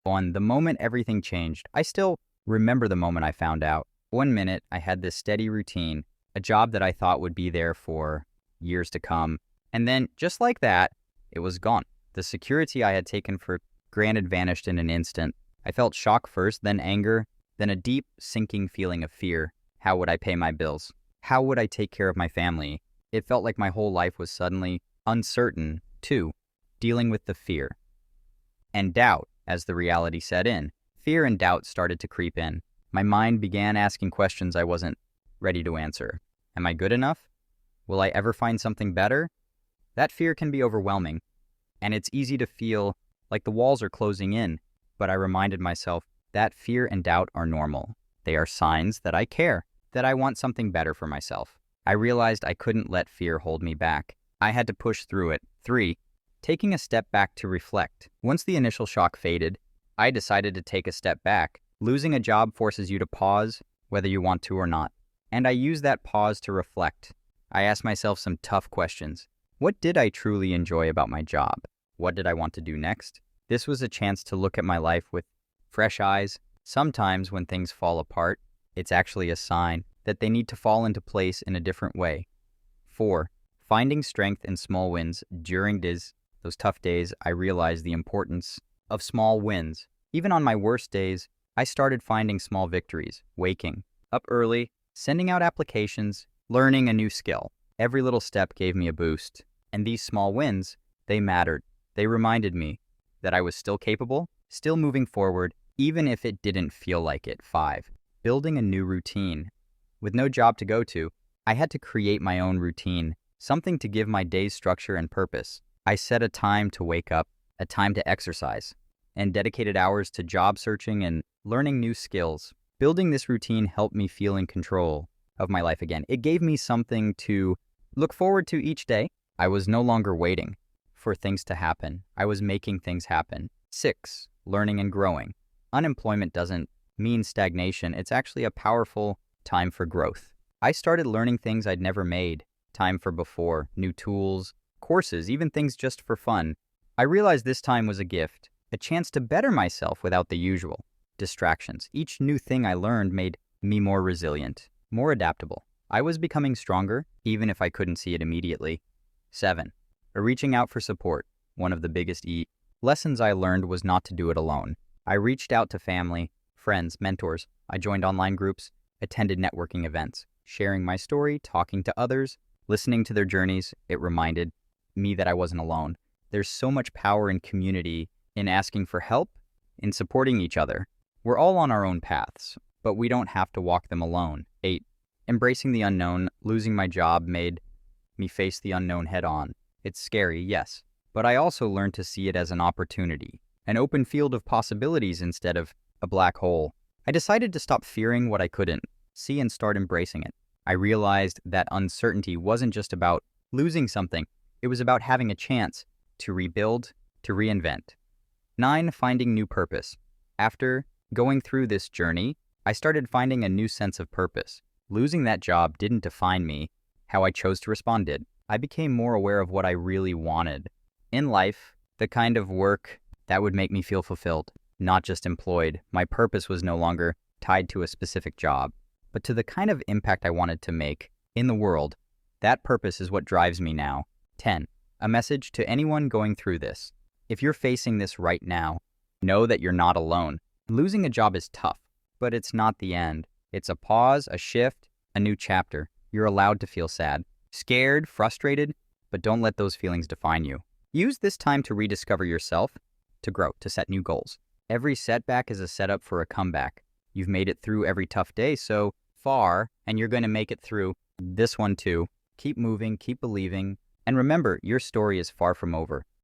On the moment everything changed, I still remember the moment I found out. One minute, I had this steady routine, a job that I thought would be there for years to come. And then, just like that, it was gone. The security I had taken for granted vanished in an instant. I felt shock first, then anger, then a deep, sinking feeling of fear. How would I pay my bills? How would I take care of my family? It felt like my whole life was suddenly uncertain, too, dealing with the fear. And doubt, as the reality set in. Fear and doubt started to creep in. My mind began asking questions I wasn't ready to answer. Am I good enough? Will I ever find something better? That fear can be overwhelming, and it's easy to feel like the walls are closing in, but I reminded myself that fear and doubt are normal. They are signs that I care, that I want something better for myself. I realized I couldn't let fear hold me back. I had to push through it. 3. Taking a step back to reflect. Once the initial shock faded, I decided to take a step back. Losing a job forces you to pause, whether you want to or not. And I used that pause to reflect. I asked myself some tough questions. What did I truly enjoy about my job? What did I want to do next? This was a chance to look at my life with fresh eyes. Sometimes when things fall apart, it's actually a sign that they need to fall into place in a different way. 4. Finding strength in small wins. During those tough days, I realized the importance of small wins. Even on my worst days, I started finding small victories, waking up early, sending out applications, learning a new skill. Every little step gave me a boost. And these small wins, they mattered. They reminded me that I was still capable, still moving forward, even if it didn't feel like it. 5. Building a new routine. With no job to go to, I had to create my own routine, something to give my days structure and purpose. I set a time to wake up, a time to exercise, and dedicated hours to job searching and learning new skills. Building this routine helped me feel in control of my life again. It gave me something to look forward to each day. I was no longer waiting for things to happen. I was making things happen. 6. Learning and growing. Unemployment doesn't mean stagnation. It's actually a powerful time for growth. I started learning things I'd never made time for before, new tools, courses, even things just for fun. I realized this time was a gift, a chance to better myself without the usual distractions. Each new thing I learned made me more resilient, more adaptable. I was becoming stronger, even if I couldn't see it immediately. 7. Reaching out for support. One of the biggest lessons I learned was not to do it alone. I reached out to family, friends, mentors. I joined online groups, attended networking events, sharing my story, talking to others, listening to their journeys. It reminded me that I wasn't alone. There's so much power in community, in asking for help, in supporting each other. We're all on our own paths, but we don't have to walk them alone. 8. Embracing the unknown. Losing my job made me face the unknown head on. It's scary, yes, but I also learned to see it as an opportunity, an open field of possibilities instead of a black hole. I decided to stop fearing what I couldn't see and start embracing it. I realized that uncertainty wasn't just about losing something. It was about having a chance to rebuild, to reinvent. 9. Finding new purpose. After going through this journey, I started finding a new sense of purpose. Losing that job didn't define me. How I chose to respond did. I became more aware of what I really wanted in life, the kind of work that would make me feel fulfilled, not just employed. My purpose was no longer tied to a specific job, but to the kind of impact I wanted to make in the world. That purpose is what drives me now. 10. A message to anyone going through this. If you're facing this right now, know that you're not alone. Losing a job is tough, but it's not the end. It's a pause, a shift, a new chapter. You're allowed to feel sad, scared, frustrated, but don't let those feelings define you. Use this time to rediscover yourself, to grow, to set new goals. Every setback is a setup for a comeback. You've made it through every tough day so far, and you're going to make it through this one too. Keep moving, keep believing, and remember, your story is far from over.